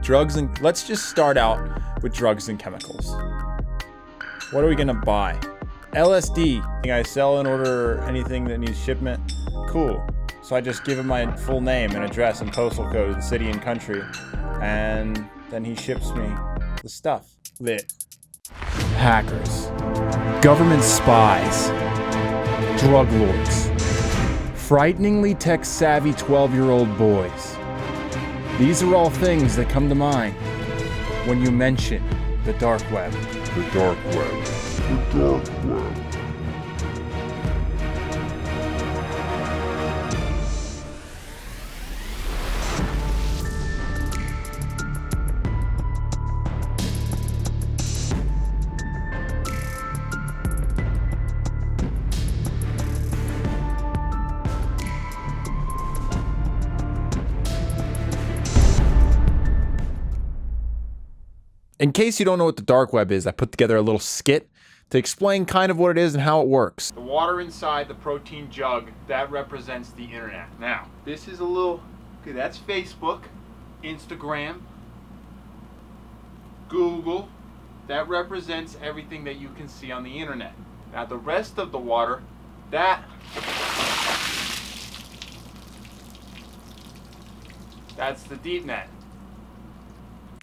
Drugs and... Let's just start out with drugs and chemicals. What are we gonna buy? LSD. I sell and order anything that needs shipment. Cool. So I just give him my full name and address and postal code and city and country. And then he ships me the stuff. Lit. Hackers. Government spies. Drug lords. Frighteningly tech-savvy 12-year-old boys. These are all things that come to mind when you mention the dark web. The dark web. The dark web. In case you don't know what the dark web is, I put together a little skit to explain kind of what it is and how it works. The water inside the protein jug, that represents the internet. Now, this is a little, okay, that's Facebook, Instagram, Google. That represents everything that you can see on the internet. Now, the rest of the water, that's the deep net.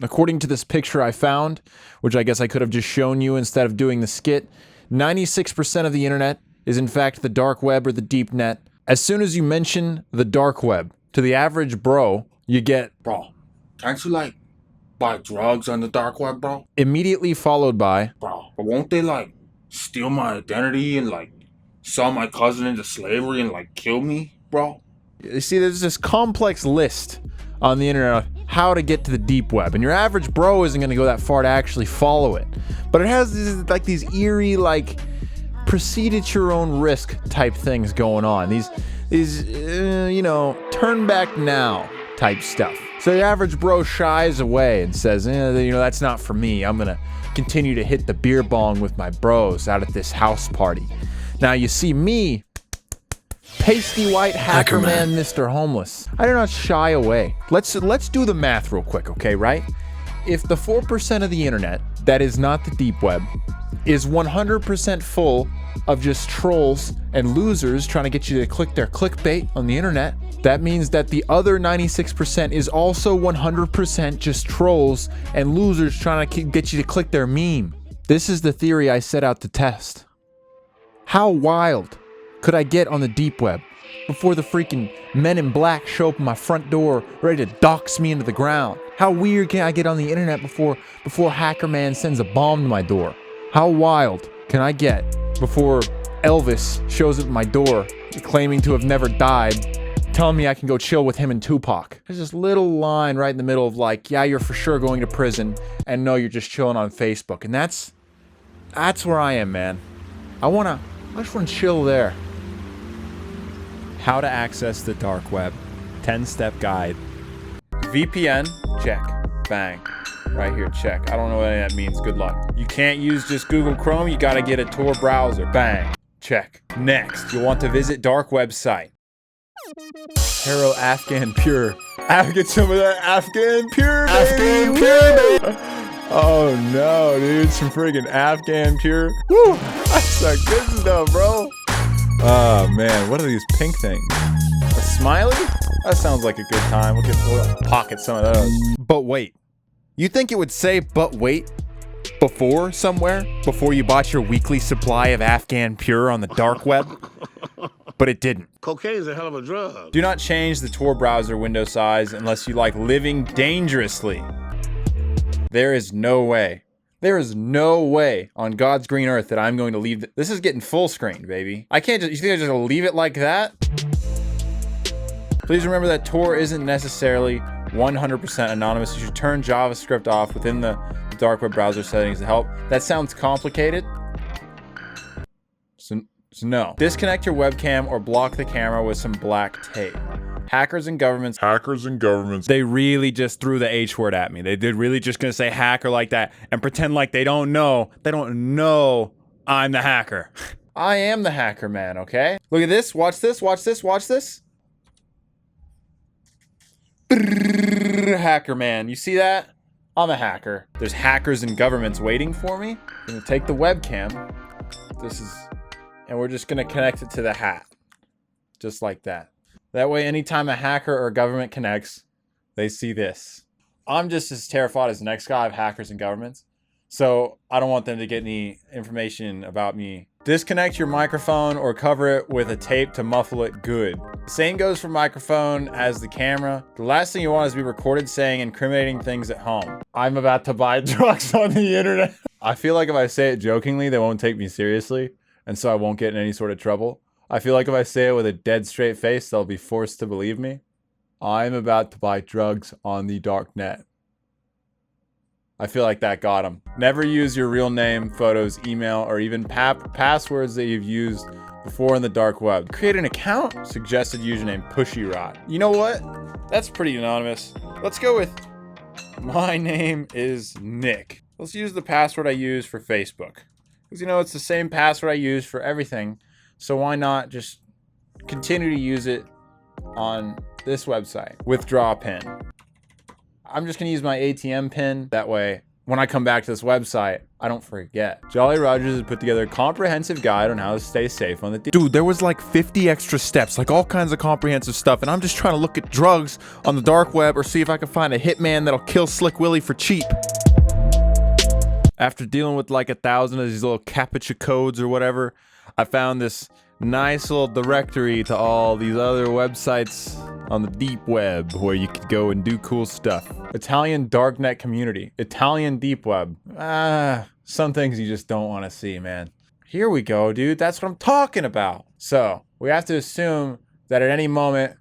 According to this picture I found, which I guess I could have just shown you instead of doing the skit, 96% of the internet is in fact the dark web or the deep net. As soon as you mention the dark web to the average bro, you get, bro, can't you like buy drugs on the dark web, bro? Immediately followed by, bro, but won't they like steal my identity and like sell my cousin into slavery and like kill me, bro? You see, there's this complex list on the internet of how to get to the deep web, and your average bro isn't going to go that far to actually follow it, but it has these eerie, like, proceed at your own risk type things going on, these you know, turn back now type stuff. So the average bro shies away and says, you know, that's not for me. I'm gonna continue to hit the beer bong with my bros out at this house party. Now you see me, pasty white hacker man, MisterHomeless. I do not shy away. Let's do the math real quick, okay, right? If the 4% of the internet that is not the deep web is 100% full of just trolls and losers trying to get you to click their clickbait on the internet, that means that the other 96% is also 100% just trolls and losers trying to get you to click their meme. This is the theory I set out to test. How wild could I get on the deep web before the freaking men in black show up at my front door ready to dox me into the ground? How weird can I get on the internet before Hacker Man sends a bomb to my door? How wild can I get before Elvis shows up at my door claiming to have never died, telling me I can go chill with him and Tupac? There's this little line right in the middle of like, yeah, you're for sure going to prison, and no, you're just chilling on Facebook. And that's where I am, man. I just want to chill there. How to access the dark web. 10-step guide. VPN, check. Bang. Right here, check. I don't know what that means. Good luck. You can't use just Google Chrome. You gotta get a Tor browser. Bang. Check. Next, you'll want to visit dark website. Hero Afghan Pure. Get some of that Afghan Pure, baby. Afghan Pure, baby. Oh no, dude. Some friggin' Afghan Pure. Woo! That's some good stuff, bro. Oh man, what are these pink things? A smiley? That sounds like a good time. We'll pocket some of those. But wait. You think it would say "but wait" before somewhere? Before you bought your weekly supply of Afghan Pure on the dark web? But it didn't. Cocaine's a hell of a drug. Do not change the Tor browser window size unless you like living dangerously. There is no way. There is no way on God's green earth that I'm going to leave. This is getting full screen, baby. I can't just, you think I'm just gonna leave it like that? Please remember that Tor isn't necessarily 100% anonymous. You should turn JavaScript off within the dark web browser settings to help. That sounds complicated. So no. Disconnect your webcam or block the camera with some black tape. Hackers and governments, they really just threw the H word at me. They're really just gonna say hacker like that and pretend like they don't know I'm the hacker. I am the hacker, man, okay? Look at this, watch this, watch this, watch this. Hacker man, you see that? I'm a hacker. There's hackers and governments waiting for me. I'm gonna take the webcam. And we're just gonna connect it to the hat. Just like that. That way, anytime a hacker or government connects, they see this. I'm just as terrified as the next guy of hackers and governments. So I don't want them to get any information about me. Disconnect your microphone or cover it with a tape to muffle it good. Same goes for microphone as the camera. The last thing you want is to be recorded saying incriminating things at home. I'm about to buy drugs on the internet. I feel like if I say it jokingly, they won't take me seriously, and so I won't get in any sort of trouble. I feel like if I say it with a dead straight face, they'll be forced to believe me. I'm about to buy drugs on the darknet. I feel like that got him. Never use your real name, photos, email, or even passwords that you've used before in the dark web. Create an account. Suggested username, Pushyrot. You know what? That's pretty anonymous. Let's go with, my name is Nick. Let's use the password I use for Facebook. Because, you know, it's the same password I use for everything. So why not just continue to use it on this website? Withdraw pin. I'm just gonna use my ATM pin. That way, when I come back to this website, I don't forget. Jolly Rogers has put together a comprehensive guide on how to stay safe on the Dude, there was like 50 extra steps, like all kinds of comprehensive stuff, and I'm just trying to look at drugs on the dark web or see if I can find a hitman that'll kill Slick Willie for cheap. After dealing with like 1,000 of these little CAPTCHA codes or whatever, I found this nice little directory to all these other websites on the deep web where you could go and do cool stuff. Italian darknet community. Italian deep web. Some things you just don't want to see, man. Here we go, dude. That's what I'm talking about. So we have to assume that at any moment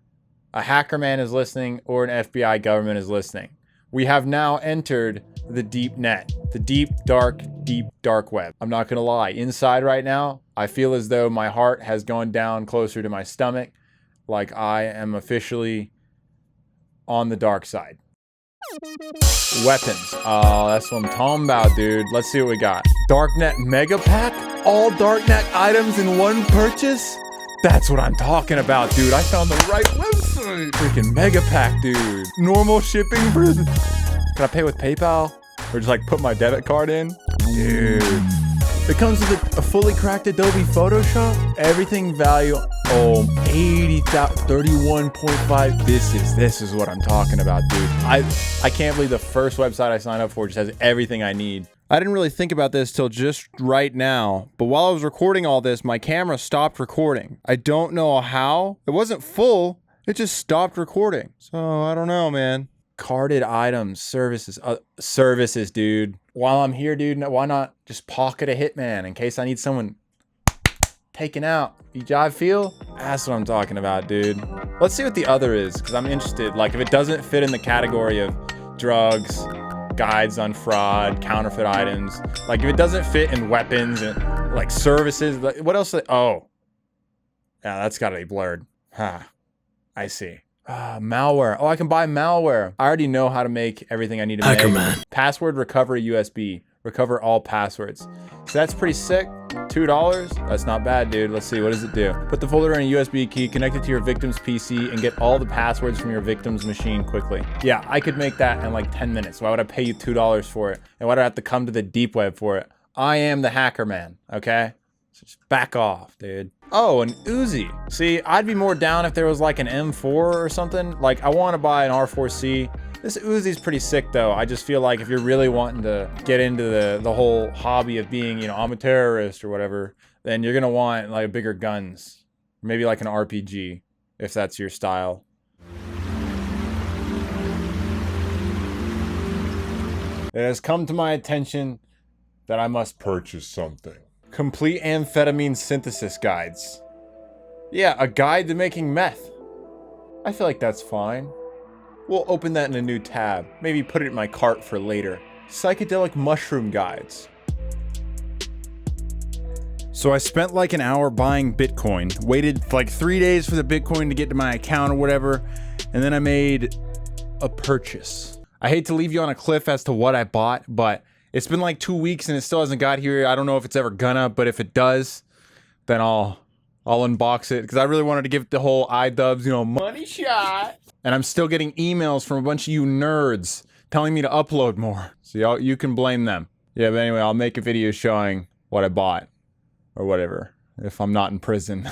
a hacker man is listening or an FBI government is listening. We have now entered the deep net, the deep dark web. I'm not gonna lie, inside right now, I feel as though my heart has gone down closer to my stomach, like I am officially on the dark side. Weapons. Oh, that's what I'm talking about, dude. Let's see what we got. Darknet Mega Pack? All Darknet items in one purchase? That's what I'm talking about, dude. I found the right website. Freaking Mega Pack, dude. Normal shipping for... Can I pay with PayPal? Or just like put my debit card in? Dude. It comes with a fully cracked Adobe Photoshop. Everything value, 80,000, 31.5. This is what I'm talking about, dude. I can't believe the first website I signed up for just has everything I need. I didn't really think about this till just right now, but while I was recording all this, my camera stopped recording. I don't know how. It wasn't full, it just stopped recording. So I don't know, man. Carded items, services, dude. While I'm here, dude, why not just pocket a hitman in case I need someone taken out? You jive feel? That's what I'm talking about, dude. Let's see what the other is, because I'm interested. Like, if it doesn't fit in the category of drugs, guides on fraud, counterfeit items, like if it doesn't fit in weapons and like services, what else? Oh, yeah, that's gotta be blurred. I see. Malware. Oh, I can buy malware. I already know how to make everything I need to make. Hackerman. Password recovery USB. Recover all passwords. So that's pretty sick. $2? That's not bad, dude. Let's see, what does it do? Put the folder in a USB key, connect it to your victim's PC, and get all the passwords from your victim's machine quickly. Yeah, I could make that in like 10 minutes. Why would I pay you $2 for it? And why do I have to come to the deep web for it? I am the hacker man, okay? So just back off, dude. Oh, an Uzi. See, I'd be more down if there was like an M4 or something. Like, I want to buy an R4C. This Uzi's pretty sick, though. I just feel like if you're really wanting to get into the whole hobby of being, you know, I'm a terrorist or whatever, then you're going to want like bigger guns. Maybe like an RPG, if that's your style. It has come to my attention that I must purchase something. Complete amphetamine synthesis guides. Yeah, a guide to making meth. I feel like that's fine. We'll open that in a new tab. Maybe put it in my cart for later. Psychedelic mushroom guides. So I spent like an hour buying Bitcoin. Waited for like 3 days for the Bitcoin to get to my account or whatever. And then I made a purchase. I hate to leave you on a cliff as to what I bought, but it's been like 2 weeks and it still hasn't got here. I don't know if it's ever gonna, but if it does, then I'll I'll unbox it because I really wanted to give it the whole iDubbbz, you know, money shot. And I'm still getting emails from a bunch of you nerds telling me to upload more. So you can blame them. Yeah, but anyway, I'll make a video showing what I bought or whatever if I'm not in prison.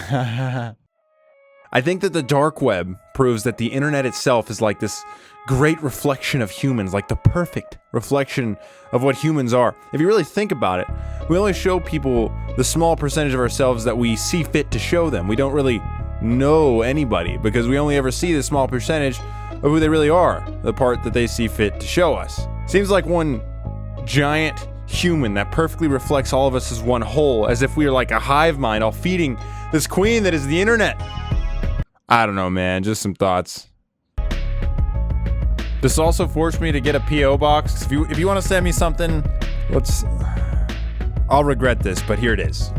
I think that the dark web proves that the internet itself is like this great reflection of humans, like the perfect reflection of what humans are. If you really think about it, we only show people the small percentage of ourselves that we see fit to show them. We don't really know anybody because we only ever see the small percentage of who they really are, the part that they see fit to show us. Seems like one giant human that perfectly reflects all of us as one whole, as if we are like a hive mind all feeding this queen that is the internet. I don't know, man, just some thoughts. This also forced me to get a P.O. box. If you want to send me something, I'll regret this, but here it is.